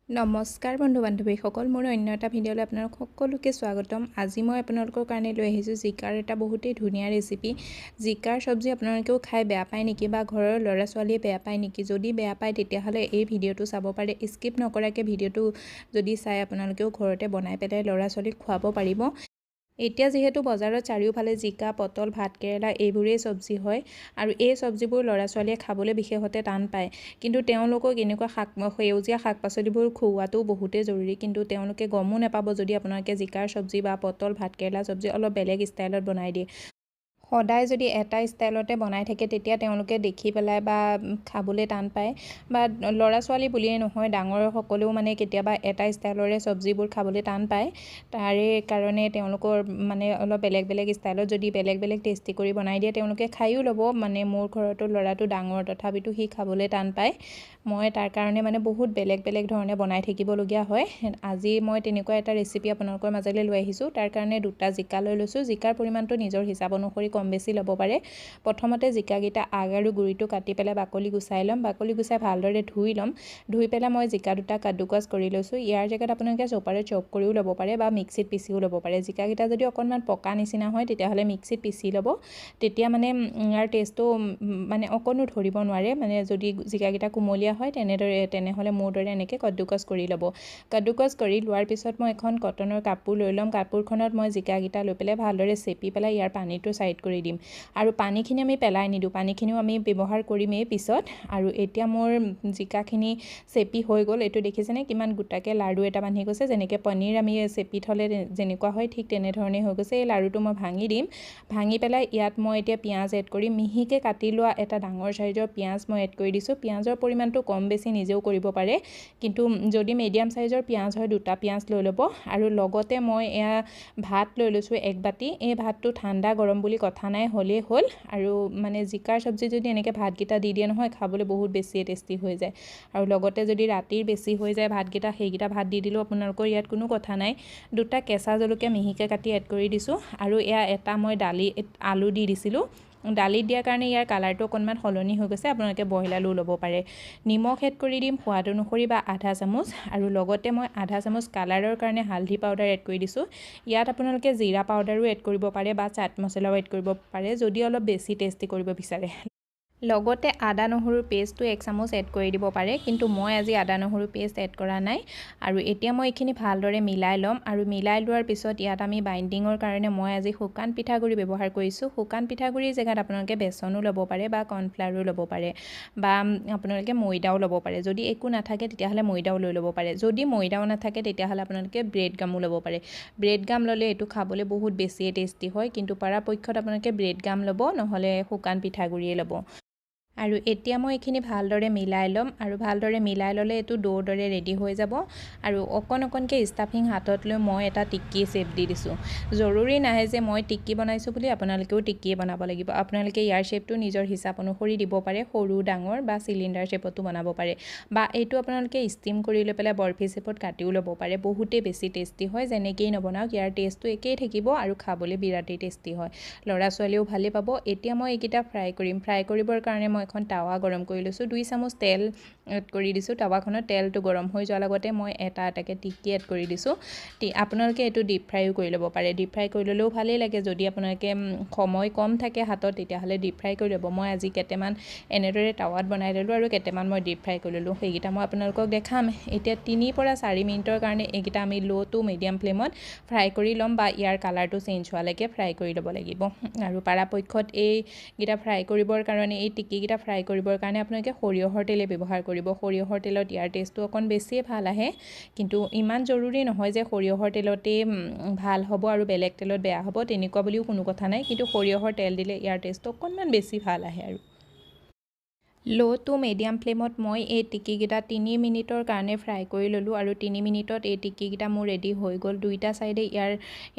নমস্কাৰ বন্ধু বান্ধৱীসকল, মোৰ অন্য এটা ভিডিঅ'লৈ আপোনালোক সকলোকে স্বাগতম। আজি মই আপোনালোকৰ কাৰণে লৈ আহিছোঁ জিকাৰ এটা বহুতেই ধুনীয়া ৰেচিপি। জিকাৰ চব্জি আপোনালোকেও খাই বেয়া পায় নেকি, বা ঘৰৰ ল'ৰা ছোৱালীয়ে বেয়া পায় নেকি? যদি বেয়া পায় তেতিয়াহ'লে এই ভিডিঅ'টো চাব পাৰে। স্কিপ নকৰাকৈ ভিডিঅ'টো যদি চাই আপোনালোকেও ঘৰতে বনাই পেলাই ল'ৰা ছোৱালীক খুৱাব পাৰিব। এতিয়া যিহেতু বজাৰত চাৰিওফালে জিকা, পটল, ভাতকেৰেলা এইবোৰেই চব্জি হয়, আৰু এই চব্জিবোৰ ল'ৰা ছোৱালীয়ে খাবলৈ বিশেষতে টান পায়। কিন্তু তেওঁলোকক এনেকুৱা সেউজীয়া শাক পাচলিবোৰ খুওৱাটো বহুতেই জৰুৰী। কিন্তু তেওঁলোকে গমো নাপাব যদি আপোনালোকে জিকাৰ চব্জি বা পটল, ভাতকেৰেলা চব্জি অলপ বেলেগ ষ্টাইলত বনাই দিয়ে। সদায় যদি এটা ষ্টাইলতে বনাই থাকে তেতিয়া তেওঁলোকে দেখি পেলাই বা খাবলৈ টান পায়। বা ল'ৰা ছোৱালী বুলিয়েই নহয়, ডাঙৰ সকলেও মানে কেতিয়াবা এটা ষ্টাইলৰে চব্জিবোৰ খাবলৈ টান পায়। তাৰে কাৰণে তেওঁলোকৰ মানে অলপ বেলেগ বেলেগ ষ্টাইলত যদি বেলেগ বেলেগ টেষ্টি কৰি বনাই দিয়ে তেওঁলোকে খায়ো ল'ব। মানে মোৰ ঘৰতো ল'ৰাটো ডাঙৰ, তথাপিতো সি খাবলৈ টান পায়। মই তাৰ কাৰণে মানে বহুত বেলেগ বেলেগ ধৰণে বনাই থাকিবলগীয়া হয়। আজি মই তেনেকুৱা এটা ৰেচিপি আপোনালোকৰ মাজলৈ লৈ আহিছোঁ। তাৰ কাৰণে দুটা জিকা লৈ লৈছোঁ। জিকাৰ পৰিমাণটো নিজৰ হিচাপ অনুসৰি কম বেছি ল'ব পাৰে। প্ৰথমতে জিকাকেইটা আগ আৰু গুৰিটো কাটি পেলাই বাকলি গুচাই ল'ম। বাকলি গুচাই ভালদৰে ধুই ল'ম। ধুই পেলাই মই জিকা দুটা কাদ্দুকছ কৰি লৈছোঁ। ইয়াৰ জেগাত আপোনালোকে চপাৰে চপ কৰিও ল'ব পাৰে বা মিক্সিত পিচিও ল'ব পাৰে। জিকাকেইটা যদি অকণমান পকা নিচিনা হয় তেতিয়াহ'লে মিক্সিত পিচি ল'ব। তেতিয়া মানে ইয়াৰ টেষ্টটো মানে অকণো ধৰিব নোৱাৰে। মানে যদি জিকাকেইটা কুমলীয়া হয় তেনেহ'লে মোৰ দৰে এনেকৈ কাদ্দুকছ কৰি ল'ব। কাদ্দুকছ কৰি লোৱাৰ পিছত মই এখন কটনৰ কাপোৰ লৈ ল'ম। কাপোৰখনত মই জিকাকেইটা লৈ পেলাই ভালদৰে চেপি পেলাই ইয়াৰ পানীটো ছাইড কৰি দিম। আৰু পানীখিনি আমি পেলাই নিদিওঁ, পানীখিনিও আমি ব্যৱহাৰ কৰিমেই পিছত। আৰু এতিয়া মোৰ জিকাখিনি চেপি হৈ গ'ল। এইটো দেখিছেনে কিমান গোটাকৈ লাড়ু এটা বান্ধি গৈছে। যেনেকৈ পনীৰ আমি চেপি থ'লে যেনেকুৱা হয় ঠিক তেনেধৰণেই হৈ গৈছে। এই লাড়ুটো মই ভাঙি দিম। ভাঙি পেলাই ইয়াত মই এতিয়া পিঁয়াজ এড কৰিম। মিহিকৈ কাটি লোৱা এটা ডাঙৰ চাইজৰ পিঁয়াজ মই এড কৰি দিছোঁ। পিঁয়াজৰ পৰিমাণটো কম বেছি নিজেও কৰিব পাৰে, কিন্তু যদি মিডিয়াম চাইজৰ পিঁয়াজ হয় দুটা পিঁয়াজ লৈ ল'ব। আৰু লগতে মই এয়া ভাত লৈ লৈছোঁ 1 বাতি। এই ভাতটো ঠাণ্ডা গৰম বুলি কথা নাই, হ'লেই হ'ল। আৰু মানে জিকাৰ চব্জি যদি এনেকৈ ভাতকেইটা দি দিয়ে নহয়, খাবলৈ বহুত বেছিয়ে টেষ্টি হৈ যায়। আৰু লগতে যদি ৰাতিৰ বেছি হৈ যায় ভাতকেইটা, সেইকেইটা ভাত দি দিলেও আপোনালোকৰ ইয়াত কোনো কথা নাই। দুটা কেঁচা জলকীয়া মিহিকৈ কাটি এড কৰি দিছোঁ। আৰু এয়া এটা মই আলু দি দিছিলোঁ। দালিত দিয়াৰ কাৰণে ইয়াৰ কালাৰটো অকণমান সলনি হৈ গৈছে। আপোনালোকে বইল আলু ল'ব পাৰে। নিমখ এড কৰি দিম সোৱাদ অনুসৰি বা আধা চামুচ। আৰু লগতে মই আধা চামুচ কালাৰৰ কাৰণে হালধি পাউডাৰ এড কৰি দিছোঁ। ইয়াত আপোনালোকে জিৰা পাউডাৰো এড কৰিব পাৰে বা চাট মছলাও এড কৰিব পাৰে যদি অলপ বেছি টেষ্টি কৰিব বিচাৰে। লগতে আদা নহৰুৰ পেষ্টটো 1 চামুচ এড কৰি দিব পাৰে, কিন্তু মই আজি আদা নহৰু পেষ্ট এড কৰা নাই। আৰু এতিয়া মই এইখিনি ভালদৰে মিলাই ল'ম। আৰু মিলাই লোৱাৰ পিছত ইয়াত আমি বাইণ্ডিঙৰ কাৰণে মই আজি শুকান পিঠাগুড়ি ব্যৱহাৰ কৰিছোঁ। শুকান পিঠাগুড়িৰ জেগাত আপোনালোকে বেচনো ল'ব পাৰে বা কৰ্ণফ্লাৱাৰো ল'ব পাৰে, বা আপোনালোকে ময়দাও ল'ব পাৰে। যদি একো নাথাকে তেতিয়াহ'লে ময়দাও লৈ ল'ব পাৰে। যদি ময়দাও নাথাকে তেতিয়াহ'লে আপোনালোকে ব্ৰেড গামো ল'ব পাৰে। ব্ৰেড গাম ল'লে এইটো খাবলৈ বহুত বেছিয়ে টেষ্টি হয়, কিন্তু পৰাপক্ষত আপোনালোকে ব্ৰেড গাম ল'ব, নহ'লে শুকান পিঠাগুড়িয়ে ল'ব। আৰু এতিয়া মই এইখিনি ভালদৰে মিলাই ল'ম। আৰু ভালদৰে মিলাই ল'লে এইটো ডোৰ দৰে ৰেডি হৈ যাব। আৰু অকণকৈ ষ্টাফিং হাতত লৈ মই এটা টিক্কি শ্বেপ দি দিছোঁ। জৰুৰী নাই যে মই টিক্কি বনাইছোঁ বুলি আপোনালোকেও টিক্কিয়ে বনাব লাগিব। আপোনালোকে ইয়াৰ শ্বেপটো নিজৰ হিচাপ অনুসৰি দিব পাৰে, সৰু ডাঙৰ বা চিলিণ্ডাৰ শ্বেপতো বনাব পাৰে। বা এইটো আপোনালোকে ষ্টিম কৰি লৈ পেলাই বৰফি শ্বেপত কাটিও ল'ব পাৰে। বহুতেই বেছি টেষ্টি হয়। যেনেকেই নবনাওক ইয়াৰ টেষ্টটো একেই থাকিব আৰু খাবলৈ বিৰাটেই টেষ্টি হয়। ল'ৰা ছোৱালীয়েও ভালেই পাব। এতিয়া মই এইকেইটা ফ্ৰাই কৰিম। ফ্ৰাই কৰিবৰ কাৰণে মই এখন টাৱা গৰম কৰি লৈছোঁ। 2 চামুচ তেল এড কৰি দিছোঁ। টাৱাখনত তেলটো গৰম হৈ যোৱাৰ লগতে মই এটাকৈ টিক্কি এড কৰি দিছোঁ। আপোনালোকে এইটো ডিপ ফ্ৰাইও কৰি ল'ব পাৰে। ডিপ ফ্ৰাই কৰি ল'লেও ভালেই লাগে। যদি আপোনালোকে সময় কম থাকে হাতত তেতিয়াহ'লে ডিপ ফ্ৰাই কৰি ল'ব। মই আজি কেইটামান এনেদৰে টাৱাত বনাই ল'লোঁ আৰু কেইটামান মই ডিপ ফ্ৰাই কৰি ল'লোঁ। সেইকেইটা মই আপোনালোকক দেখাম। এতিয়া 3 পৰা 4 মিনিটৰ কাৰণে এইকেইটা আমি ল' টু মিডিয়াম ফ্লেমত ফ্ৰাই কৰি ল'ম, বা ইয়াৰ কালাৰটো চেঞ্জ হোৱালৈকে ফ্ৰাই কৰি ল'ব লাগিব। আৰু পৰাপক্ষত এইকেইটা ফ্ৰাই কৰিবৰ কাৰণে, এই টিক্কিকেইটা ফ্ৰাই কৰিবৰ কাৰণে আপোনালোকে সৰিয়হৰ তেলেই ব্যৱহাৰ কৰিব। সৰিয়হৰ তেলত ইয়াৰ টেষ্টটো অকণ বেছিয়ে ভাল আহে, কিন্তু ইমান জৰুৰী নহয় যে সৰিয়হৰ তেলতেই ভাল হ'ব আৰু বেলেগ তেলত বেয়া হ'ব, তেনেকুৱা বুলিও কোনো কথা নাই। কিন্তু সৰিয়হৰ তেল দিলে ইয়াৰ টেষ্টটো অকণমান বেছি ভাল আহে। আৰু ল' টু মিডিয়াম ফ্লেমত মই এই টিক্কিকেইটা 3 মিনিটৰ কাৰণে ফ্ৰাই কৰি ল'লোঁ। আৰু 3 মিনিটত এই টিক্কিকেইটা মোৰ ৰেডি হৈ গ'ল। দুইটা ছাইডে ইয়াৰ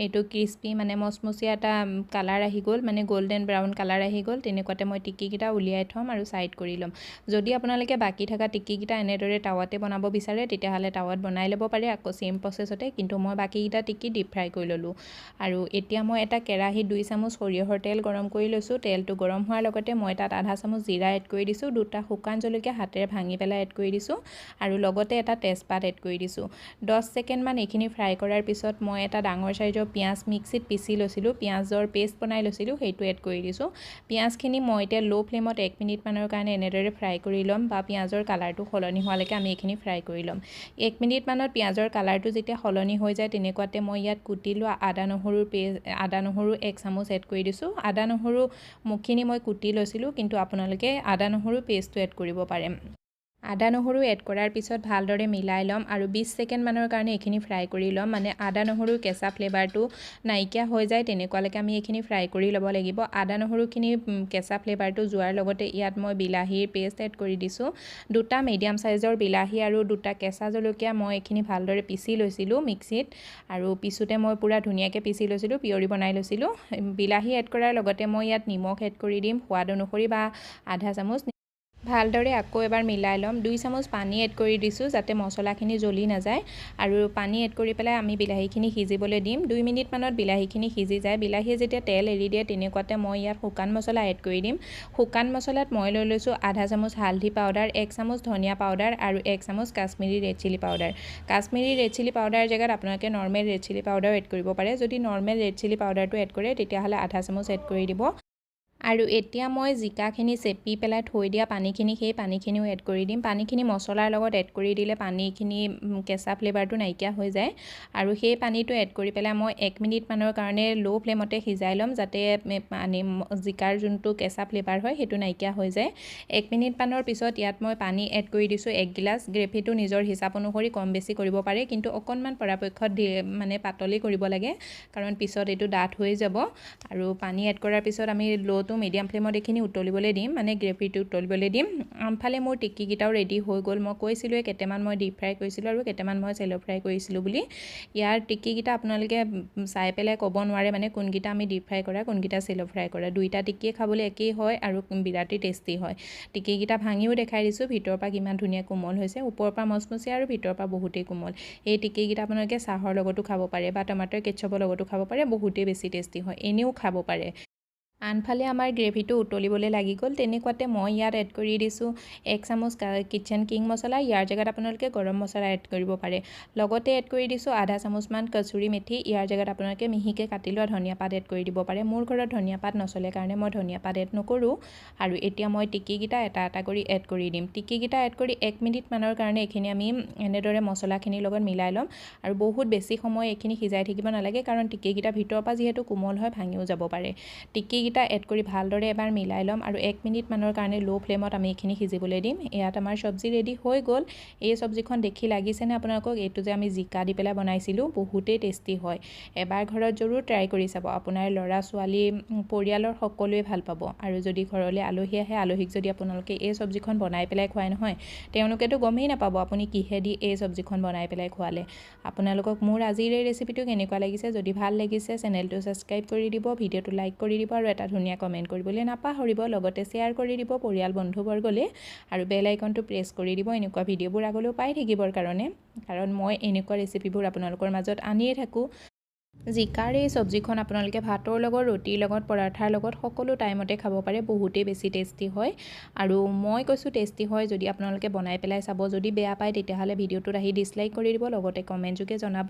এইটো ক্ৰিস্পি মানে মচমচীয়া এটা কালাৰ আহি গ'ল, মানে গল্ডেন ব্ৰাউন কালাৰ আহি গ'ল। তেনেকুৱাতে মই টিক্কিকেইটা উলিয়াই থ'ম আৰু ছাইড কৰি ল'ম। যদি আপোনালোকে বাকী থকা টিক্কিকেইটা এনেদৰে টাৱাতে বনাব বিচাৰে তেতিয়াহ'লে টাৱাত বনাই ল'ব পাৰে, আকৌ চেম প্ৰচেছতে। কিন্তু মই বাকীকেইটা টিক্কি ডিপ ফ্ৰাই কৰি ল'লোঁ। আৰু এতিয়া মই এটা কেৰাহীত 2 চামুচ সৰিয়হৰ তেল গৰম কৰি লৈছোঁ। তেলটো গৰম হোৱাৰ লগতে মই তাত আধা চামুচ জিৰা এড কৰি দিছোঁ। 2টা শুকান জলকীয়া হাতেৰে ভাঙি পেলাই এড কৰি দিছোঁ আৰু লগতে এটা তেজপাত এড কৰি দিছোঁ 10 ছেকেণ্ডমান এইখিনি ফ্ৰাই কৰাৰ পিছত মই এটা ডাঙৰ সাইজৰ পিঁয়াজ মিক্সিত পিচি লৈছিলোঁ পিঁয়াজৰ পেষ্ট বনাই লৈছিলোঁ সেইটো এড কৰি দিছোঁ পিঁয়াজখিনি মই এতিয়া ল' ফ্লেমত 1 মিনিটমানৰ কাৰণে এনেদৰে ফ্ৰাই কৰি ল'ম বা পিঁয়াজৰ কালাৰটো সলনি হোৱালৈকে আমি এইখিনি ফ্ৰাই কৰি ল'ম 1 মিনিটমানত পিঁয়াজৰ কালাৰটো যেতিয়া সলনি হৈ যায় তেনেকুৱাতে মই ইয়াত কুটি লোৱা আদা নহৰু 1 চামুচ এড কৰি দিছোঁ আদা নহৰু মুখখিনি মই কুটি লৈছিলোঁ কিন্তু আপোনালোকে আদা নহৰু পেষ্টটো এড কৰিব পাৰে আদা নহৰু এড কৰাৰ পিছত ভালদৰে মিলাই ল'ম আৰু 20 ছেকেণ্ডমানৰ কাৰণে এইখিনি ফ্ৰাই কৰি ল'ম মানে আদা নহৰুৰ কেঁচা ফ্লেভাৰটো নাইকিয়া হৈ যায় তেনেকুৱালৈকে আমি এইখিনি ফ্ৰাই কৰি ল'ব লাগিব আদা নহৰুখিনি কেঁচা ফ্লেভাৰটো যোৱাৰ লগতে ইয়াত মই বিলাহীৰ পেষ্ট এড কৰি দিছোঁ 2টা মিডিয়াম সাইজৰ বিলাহী আৰু 2টা কেঁচা জলকীয়া মই এইখিনি ভালদৰে পিচি লৈছিলোঁ মিক্সিত আৰু পিছোতে মই পুৰা ধুনীয়াকৈ পিচি লৈছিলোঁ পিয়ৰি বনাই লৈছিলোঁ বিলাহী এড কৰাৰ লগতে মই ইয়াত নিমখ এড কৰি দিম সোৱাদ অনুসৰি বা আধা চামুচ ভালদৰে আকৌ এবাৰ মিলাই ল'ম 2 চামুচ পানী এড কৰি দিছোঁ যাতে মছলাখিনি জ্বলি নাযায় আৰু পানী এড কৰি পেলাই আমি বিলাহীখিনি সিজিবলৈ দিম 2 মিনিটমানত বিলাহীখিনি সিজি যায় বিলাহীয়ে যেতিয়া তেল এৰি দিয়ে তেনেকুৱাতে মই ইয়াত শুকান মছলা এড কৰি দিম শুকান মছলাত মই লৈ লৈছোঁ আধা চামুচ হালধি পাউডাৰ 1 চামুচ ধনিয়া পাউডাৰ আৰু 1 চামুচ Kashmiri red chilli powder Kashmiri red chilli powder জেগাত আপোনালোকে normal red chilli powder add কৰিব পাৰে যদি নৰ্মেল ৰেড চিলি পাউডাৰটো এড কৰে তেতিয়াহ'লে আধা চামুচ এড কৰি দিব আৰু এতিয়া মই জিকাখিনি চেপি পেলাই থৈ দিয়া পানীখিনি সেই পানীখিনিও এড কৰি দিম পানীখিনি মছলাৰ লগত এড কৰি দিলে পানীখিনি কেঁচা ফ্লেভাৰটো নাইকিয়া হৈ যায় আৰু সেই পানীটো এড কৰি পেলাই মই 1 মিনিটমানৰ কাৰণে ল' ফ্লেমতে সিজাই ল'ম যাতে জিকাৰ যোনটো কেঁচা ফ্লেভাৰ হয় সেইটো নাইকিয়া হৈ যায় 1 মিনিটমানৰ পিছত ইয়াত মই পানী এড কৰি দিছোঁ 1 গিলাচ গ্ৰেভিটো নিজৰ হিচাপ অনুসৰি কম বেছি কৰিব পাৰে কিন্তু অকণমান পৰাপক্ষত মানে পাতলি কৰিব লাগে কাৰণ পিছত এইটো ডাঠ হৈ যাব আৰু পানী এড কৰাৰ পিছত আমি ল' মিডিয়াম ফ্লেমত এইখিনি উতলিবলৈ দিম মানে গ্ৰেভিটো উতলিবলৈ দিম আনফালে মোৰ টিক্কিকেইটাও ৰেডি হৈ গ'ল মই কৈছিলোঁ কেইটামান মই ডিপ ফ্ৰাই কৰিছিলোঁ আৰু কেইটামান মই চেলো ফ্ৰাই কৰিছিলোঁ বুলি ইয়াৰ টিক্কিকেইটা আপোনালোকে চাই পেলাই ক'ব নোৱাৰে মানে কোনকেইটা আমি ডিপ ফ্ৰাই কৰা কোনকেইটা চেলো ফ্ৰাই কৰা দুইটা টিক্কিয়ে খাবলৈ একেই হয় আৰু বিৰাটেই টেষ্টি হয় টিক্কিকেইটা ভাঙিও দেখাই দিছোঁ ভিতৰৰ পৰা কিমান ধুনীয়া কোমল হৈছে ওপৰৰ পৰা মচমচীয়া আৰু ভিতৰৰ পৰা বহুতেই কোমল এই টিক্কিকেইটা আপোনালোকে চাহৰ লগতো খাব পাৰে বা টমাটৰ কেটচপৰ লগতো খাব পাৰে বহুতেই বেছি টেষ্টি হয় এনেও খাব পাৰে আনফালে আমাৰ গ্ৰেভিটো উতলিবলৈ লাগি গ'ল তেনেকুৱাতে মই ইয়াত এড কৰি দিছোঁ 1 চামুচ কিটচেন কিং মছলা ইয়াৰ জেগাত আপোনালোকে গৰম মছলা এড কৰিব পাৰে লগতে এড কৰি দিছোঁ আধা চামুচমান কচুৰি মেথি ইয়াৰ জেগাত আপোনালোকে মিহিকৈ কাটি লোৱা ধনিয়া পাত এড কৰি দিব পাৰে মোৰ ঘৰত ধনিয়া পাত নচলে কাৰণে মই ধনিয়া পাত এড নকৰোঁ আৰু এতিয়া মই টিক্কিকেইটা এটা এটা কৰি এড কৰি দিম টিক্কিকেইটা এড কৰি 1 মিনিটমানৰ কাৰণে এইখিনি আমি এনেদৰে মছলাখিনিৰ লগত মিলাই ল'ম আৰু বহুত বেছি সময় এইখিনি সিজাই থাকিব নালাগে কাৰণ টিক্কিকেইটা ভিতৰৰ পৰা যিহেতু কোমল হয় ভাঙিও যাব পাৰে টিক্কিকেইটা এড কৰি ভালদৰে এবাৰ মিলাই ল'ম আৰু 1 মিনিটমানৰ কাৰণে ল' ফ্লেমত আমি এইখিনি সিজিবলৈ দিম ইয়াত আমাৰ চব্জি ৰেডি হৈ গ'ল এই চব্জিখন দেখি লাগিছেনে আপোনালোকক এইটো যে আমি জিকা দি পেলাই বনাইছিলোঁ বহুতেই টেষ্টি হয় এবাৰ ঘৰত জৰুৰ ট্ৰাই কৰি চাব আপোনাৰ ল'ৰা ছোৱালী পৰিয়ালৰ সকলোৱে ভাল পাব আৰু যদি ঘৰলৈ আলহী আহে আলহীক যদি আপোনালোকে এই চব্জিখন বনাই পেলাই খুৱাই নহয় তেওঁলোকেতো গমেই নাপাব আপুনি কিহেদি এই চব্জিখন বনাই পেলাই খোৱালে আপোনালোকক মোৰ আজিৰ এই ৰেচিপিটো কেনেকুৱা লাগিছে যদি ভাল লাগিছে চেনেলটো ছাবস্ক্ৰাইব কৰি দিব ভিডিঅ'টো লাইক কৰি দিব আৰু এটা ধুনীয়া কমেণ্ট কৰিবলৈ নাপাহৰিব লগতে শ্বেয়াৰ কৰি দিব পৰিয়াল বন্ধুবৰ্গলৈ আৰু বেল আইকনটো প্ৰেছ কৰি দিব এনেকুৱা ভিডিঅ'বোৰ আগলৈও পাই থাকিবৰ কাৰণে কাৰণ মই এনেকুৱা ৰেচিপিবোৰ আপোনালোকৰ মাজত আনিয়ে থাকোঁ জিকাৰ এই চব্জিখন আপোনালোকে ভাতৰ লগত ৰুটিৰ লগত পৰাঠাৰ লগত সকলো টাইমতে খাব পাৰে বহুতেই বেছি টেষ্টি হয় আৰু মই কৈছোঁ টেষ্টি হয় যদি আপোনালোকে বনাই পেলাই চাব যদি বেয়া পায় তেতিয়াহ'লে ভিডিঅ'টোত আহি ডিছলাইক কৰি দিব লগতে কমেণ্ট যোগে জনাব